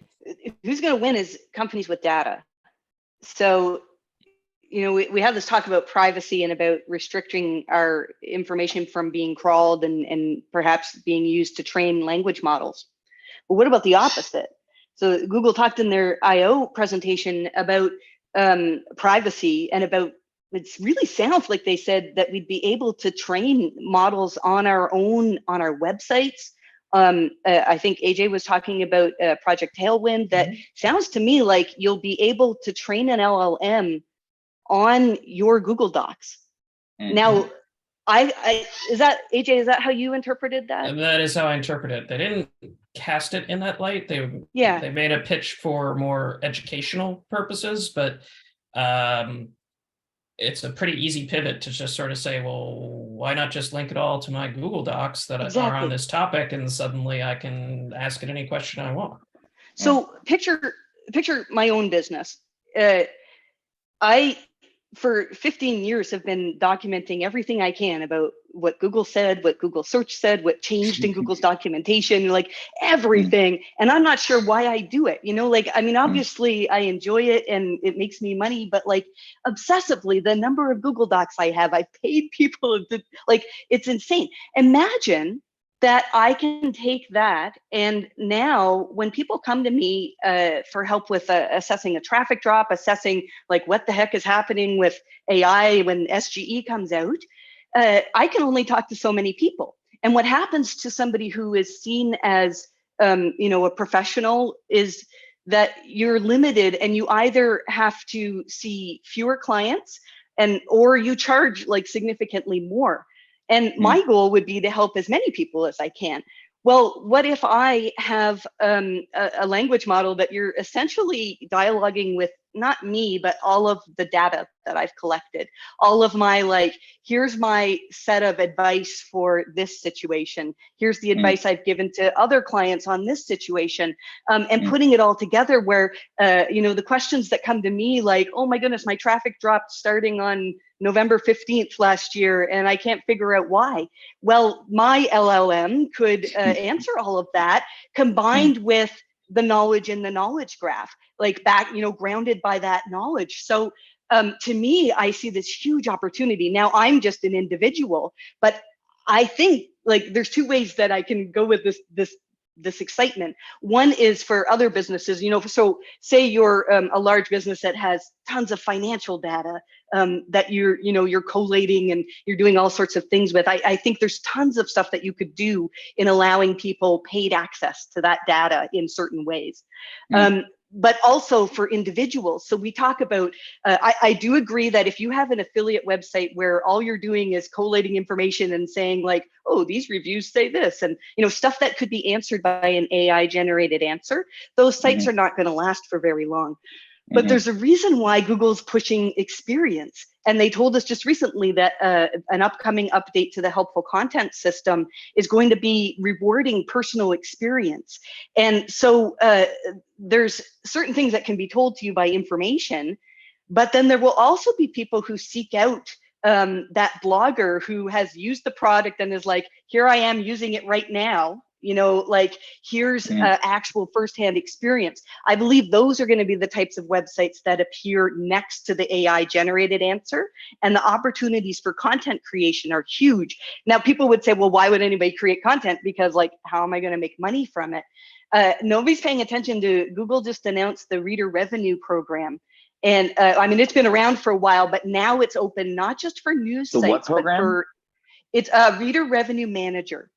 Who's going to win is companies with data. So, we have this talk about privacy and about restricting our information from being crawled and perhaps being used to train language models. But what about the opposite? So Google talked in their I/O presentation about privacy and about, it really sounds like they said that we'd be able to train models on our websites. I think AJ was talking about Project Tailwind. That sounds to me like you'll be able to train an LLM on your Google Docs. Now, is that AJ? Is that how you interpreted that? And that is how I interpret it. They didn't cast it in that light. They made a pitch for more educational purposes, but it's a pretty easy pivot to just sort of say, well, why not just link it all to my Google Docs that are on this topic, and suddenly I can ask it any question I want. So picture my own business. I, for 15 years, have been documenting everything I can about what Google said, what Google search said, what changed in Google's documentation, like everything. And I'm not sure why I do it. Obviously I enjoy it and it makes me money, but like obsessively, the number of Google Docs I have, I've paid people it's insane. Imagine that I can take that, and now when people come to me for help with assessing a traffic drop, assessing like what the heck is happening with AI when SGE comes out, I can only talk to so many people. And what happens to somebody who is seen as a professional is that you're limited, and you either have to see fewer clients or you charge like significantly more. And my goal would be to help as many people as I can. Well, what if I have a language model that you're essentially dialoguing with, not me, but all of the data that I've collected, all of my, here's my set of advice for this situation. Here's the advice I've given to other clients on this situation, and putting it all together where, the questions that come to me like, oh my goodness, my traffic dropped starting on November 15th last year, and I can't figure out why. Well, my LLM could answer all of that, combined with the knowledge in the knowledge graph, grounded by that knowledge. So to me, I see this huge opportunity. Now, I'm just an individual, but I think there's two ways that I can go with this excitement. One is for other businesses, so say you're a large business that has tons of financial data that you're collating and you're doing all sorts of things with. I think there's tons of stuff that you could do in allowing people paid access to that data in certain ways. But also for individuals. So we talk about, I do agree that if you have an affiliate website where all you're doing is collating information and saying oh, these reviews say this, and stuff that could be answered by an AI generated answer, those sites are not going to last for very long. But there's a reason why Google's pushing experience. And they told us just recently that an upcoming update to the helpful content system is going to be rewarding personal experience. And so there's certain things that can be told to you by information, but then there will also be people who seek out that blogger who has used the product and is like, here I am using it right now. Here's actual firsthand experience. I believe those are going to be the types of websites that appear next to the AI generated answer, and the opportunities for content creation are huge. Now, people would say, well, why would anybody create content? Because how am I going to make money from it? Nobody's paying attention to Google just announced the Reader Revenue Program. And it's been around for a while, but now it's open not just for news sites, but it's a Reader Revenue Manager.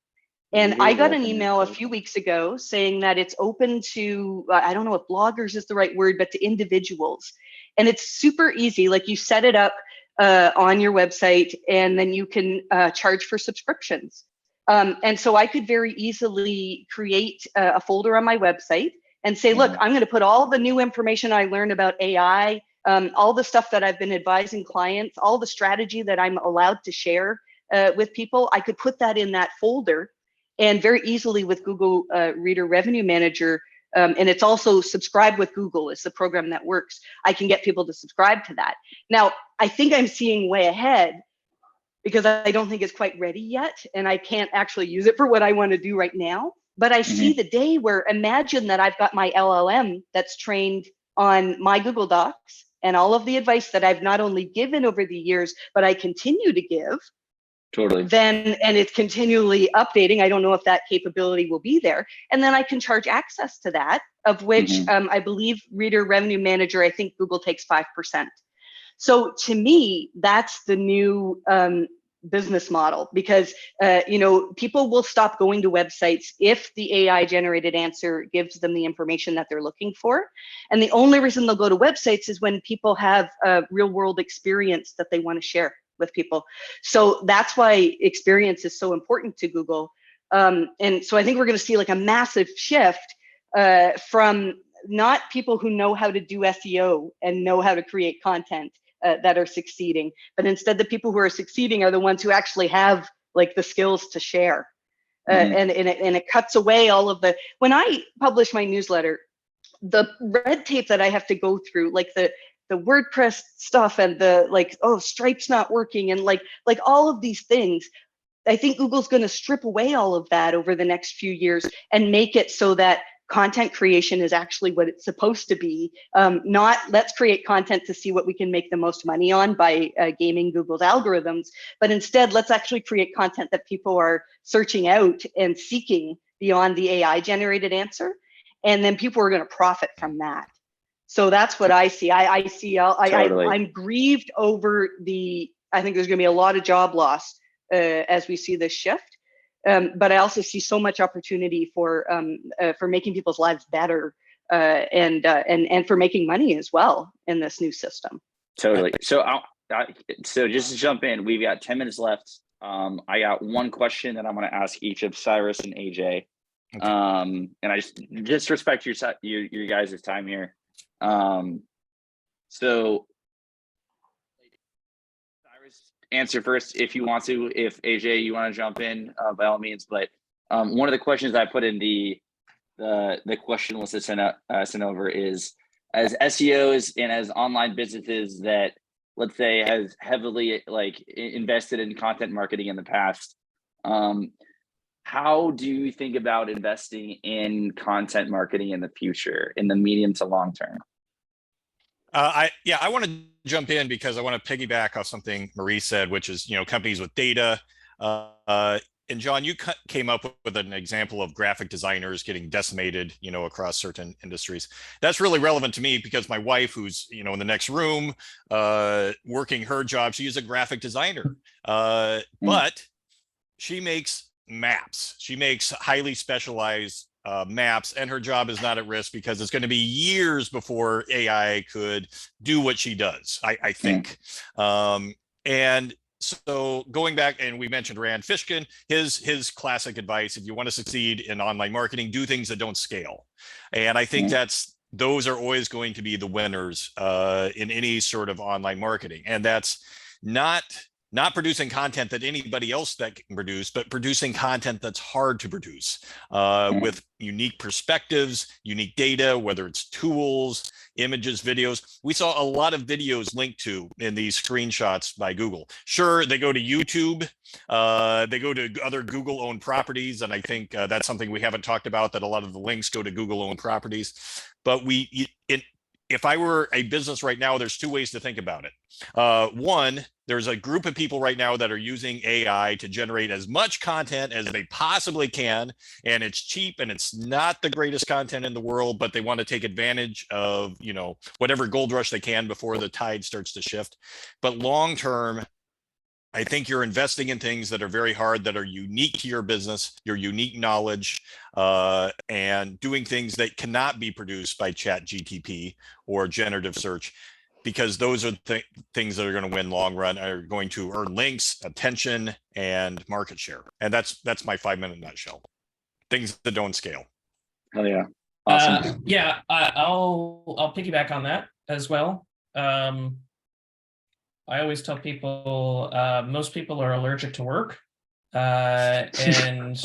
And I got an email a few weeks ago saying that it's open to, I don't know if bloggers is the right word, but to individuals. And it's super easy. You set it up on your website, and then you can charge for subscriptions. And so I could very easily create a folder on my website and say, look, I'm going to put all the new information I learned about AI, all the stuff that I've been advising clients, all the strategy that I'm allowed to share with people, I could put that in that folder, and very easily with Google Reader Revenue Manager, and it's also subscribed with Google, is the program that works. I can get people to subscribe to that. Now, I think I'm seeing way ahead because I don't think it's quite ready yet, and I can't actually use it for what I want to do right now. But I see the day where, imagine that I've got my LLM that's trained on my Google Docs and all of the advice that I've not only given over the years, but I continue to give. Totally. Then, and it's continually updating. I don't know if that capability will be there. And then I can charge access to that, of which I believe Reader Revenue Manager, I think Google takes 5%. So to me, that's the new business model, because people will stop going to websites if the AI generated answer gives them the information that they're looking for. And the only reason they'll go to websites is when people have a real world experience that they want to share with people. So that's why experience is so important to Google. And so I think we're going to see like a massive shift from not people who know how to do SEO and know how to create content that are succeeding, but instead the people who are succeeding are the ones who actually have like the skills to share. And it cuts away all of the, when I publish my newsletter, the red tape that I have to go through, like the WordPress stuff and the like, oh, Stripe's not working, and like all of these things, I think Google's going to strip away all of that over the next few years and make it so that content creation is actually what it's supposed to be. Not let's create content to see what we can make the most money on by gaming Google's algorithms, but instead let's actually create content that people are searching out and seeking beyond the AI generated answer. And then people are going to profit from that. So that's what I see. I'm grieved over I think there's going to be a lot of job loss as we see this shift. But I also see so much opportunity for making people's lives better and for making money as well in this new system. Totally. So so just to jump in, we've got 10 minutes left. I got one question that I'm going to ask each of Cyrus and AJ. Okay. And I just respect your guys' time here. So Cyrus, answer first if you want to. If AJ, you want to jump in, by all means. But one of the questions I put in the question list that sent over is, as SEOs and as online businesses that, let's say, has heavily invested in content marketing in the past, how do you think about investing in content marketing in the future, in the medium to long term? I want to jump in because I want to piggyback off something Marie said, which is, companies with data. And John, you came up with an example of graphic designers getting decimated, across certain industries. That's really relevant to me because my wife, who's, in the next room, working her job, she's a graphic designer, but she makes maps. She makes highly specialized maps, and her job is not at risk because it's going to be years before AI could do what she does, I think. And so going back, and we mentioned Rand Fishkin, his classic advice: if you want to succeed in online marketing, do things that don't scale. And I think those are always going to be the winners in any sort of online marketing. And that's not producing content that anybody else that can produce, but producing content that's hard to produce with unique perspectives, unique data, whether it's tools, images, videos. We saw a lot of videos linked to in these screenshots by Google. Sure, they go to YouTube, they go to other Google-owned properties, and I think that's something we haven't talked about, that a lot of the links go to Google-owned properties. But if I were a business right now, there's two ways to think about it. One, there's a group of people right now that are using AI to generate as much content as they possibly can, and it's cheap and it's not the greatest content in the world, but they want to take advantage of, whatever gold rush they can before the tide starts to shift. But long term, I think you're investing in things that are very hard, that are unique to your business, your unique knowledge, and doing things that cannot be produced by ChatGPT or generative search, because those are things that are going to win long run, are going to earn links, attention, and market share. And that's my 5-minute nutshell. Things that don't scale. Oh yeah, awesome. I'll piggyback on that as well. I always tell people most people are allergic to work, and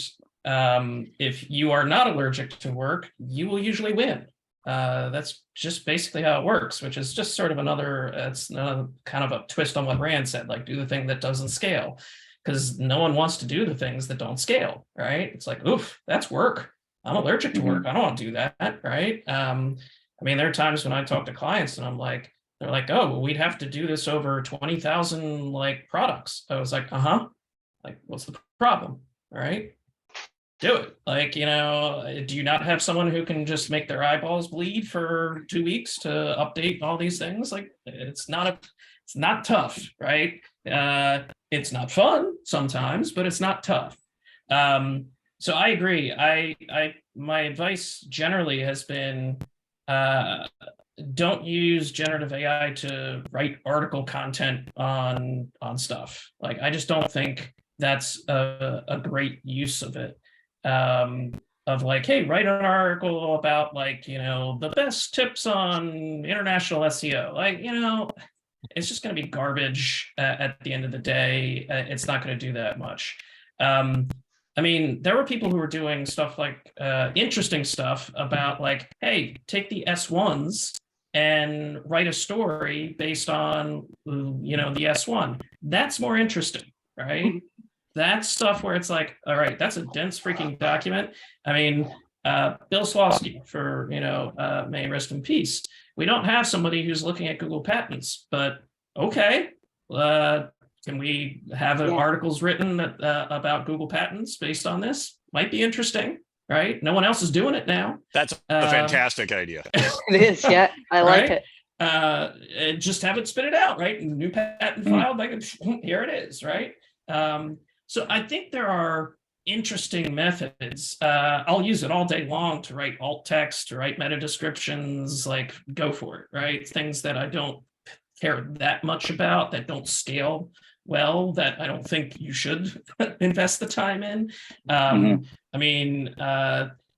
if you are not allergic to work, you will usually win. That's just basically how it works, which is just sort of it's another kind of a twist on what Rand said, like do the thing that doesn't scale, because no one wants to do the things that don't scale, right? It's like, oof, that's work. I'm allergic to work. I don't want to do that, right? I mean, there are times when I talk to clients and I'm like, they're like, oh, well, we'd have to do this over 20,000 like products. I was like, like, what's the problem? All right, do it. Like, do you not have someone who can just make their eyeballs bleed for 2 weeks to update all these things? Like, it's not tough, right? It's not fun sometimes, but it's not tough. So I agree. My advice generally has been, don't use generative AI to write article content on stuff. Like, I just don't think that's a great use of it. Of like, hey, write an article about like, the best tips on international SEO. Like, it's just going to be garbage at the end of the day. It's not going to do that much. I mean, there were people who were doing stuff like interesting stuff about like, hey, take the S1s and write a story based on, the S1. That's more interesting, right? That's stuff where it's like, all right, that's a dense freaking document. I mean, Bill Slawski, for, may rest in peace. We don't have somebody who's looking at Google patents, but okay. Can we have articles written about Google patents based on this? Might be interesting, right? No one else is doing it now. That's a fantastic idea. It is, yeah. I like right? it. And just have it spit it out, right? And the new patent filed, like here it is, right? So I think there are interesting methods. I'll use it all day long to write alt text, to write meta descriptions, like go for it, right? Things that I don't care that much about, that don't scale well, that I don't think you should invest the time in. I mean,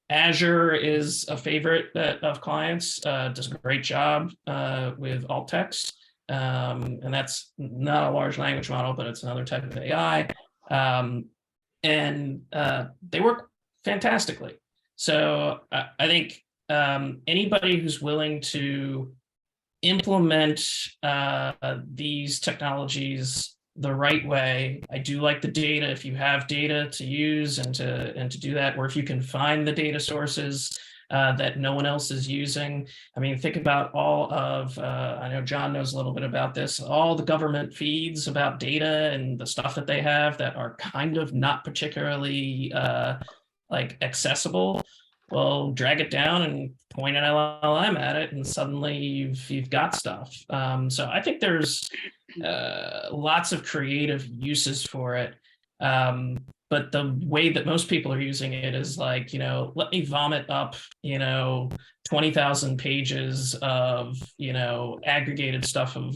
Azure is a favorite of clients, does a great job with alt text. And that's not a large language model, but it's another type of AI. And they work fantastically. So I think anybody who's willing to implement these technologies the right way. I do like the data. If you have data to use and to do that, or if you can find the data sources that no one else is using. I mean, think about all of, I know John knows a little bit about this, all the government feeds about data and the stuff that they have that are kind of not particularly like accessible. Well, drag it down and point an LLM at it, and suddenly you've got stuff. So I think there's lots of creative uses for it. But the way that most people are using it is like, let me vomit up, 20,000 pages of, aggregated stuff of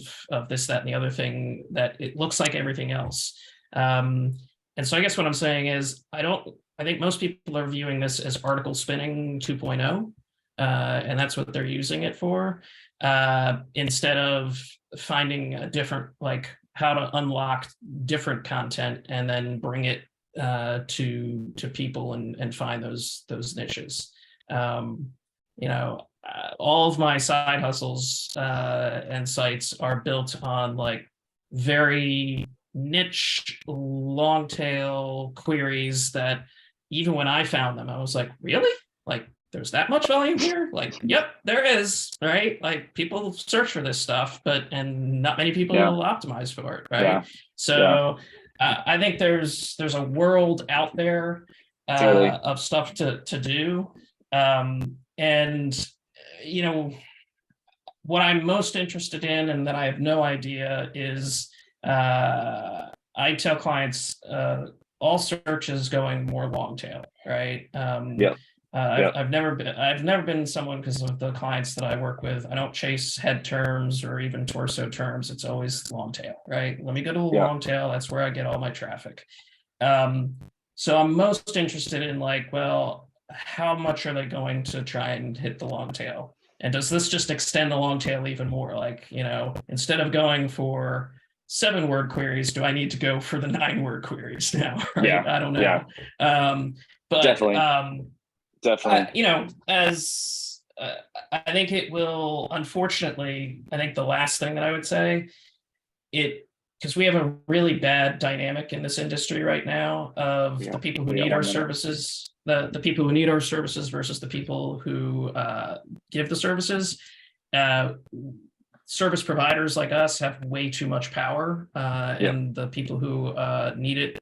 this, that, and the other thing that it looks like everything else. And so I guess what I'm saying is I think most people are viewing this as article spinning 2.0, and that's what they're using it for, instead of finding a different, like how to unlock different content and then bring it to people and find those niches. All of my side hustles and sites are built on like very niche, long tail queries that even when I found them, I was like, really? Like, there's that much volume here? Like, yep, there is, right? Like, people search for this stuff, and not many people optimize for it, right? Yeah. So I think there's a world out there of stuff to do. And, what I'm most interested in and that I have no idea is I tell clients all search is going more long tail, right? I've never been someone, because of the clients that I work with, I don't chase head terms or even torso terms. It's always long tail, right? Let me go to the long tail. That's where I get all my traffic. So I'm most interested in like, well, how much are they going to try and hit the long tail? And does this just extend the long tail even more? Like, instead of going for 7-word queries, do I need to go for the 9-word queries now? Right? Yeah, I don't know. yeah. But Definitely. Definitely. you know, as I think it will, unfortunately, I think the last thing that I would say, because we have a really bad dynamic in this industry right now of the people who need our services, the people who need our services versus the people who give the services. Service providers like us have way too much power, and the people who need it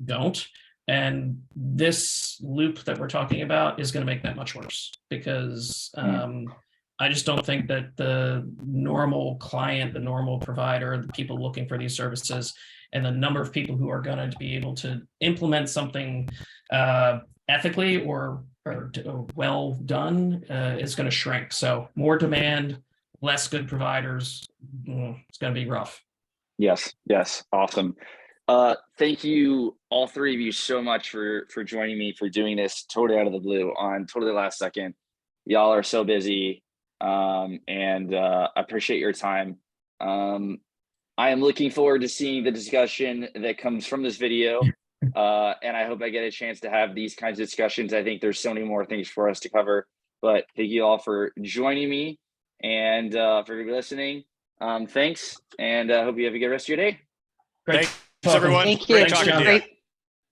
don't. And this loop that we're talking about is going to make that much worse, because I just don't think that the normal client, the normal provider, the people looking for these services, and the number of people who are going to be able to implement something ethically or well done is going to shrink. So more demand, less good providers. It's going to be rough. Yes. Awesome. Thank you, all three of you, so much for joining me, for doing this totally out of the blue on totally last second. Y'all are so busy, and I appreciate your time. I am looking forward to seeing the discussion that comes from this video, and I hope I get a chance to have these kinds of discussions. I think there's so many more things for us to cover, but thank you all for joining me, and for everybody listening. Thanks, and I hope you have a good rest of your day. Great. Thanks, everyone. Thank you. Great talking to you. Great.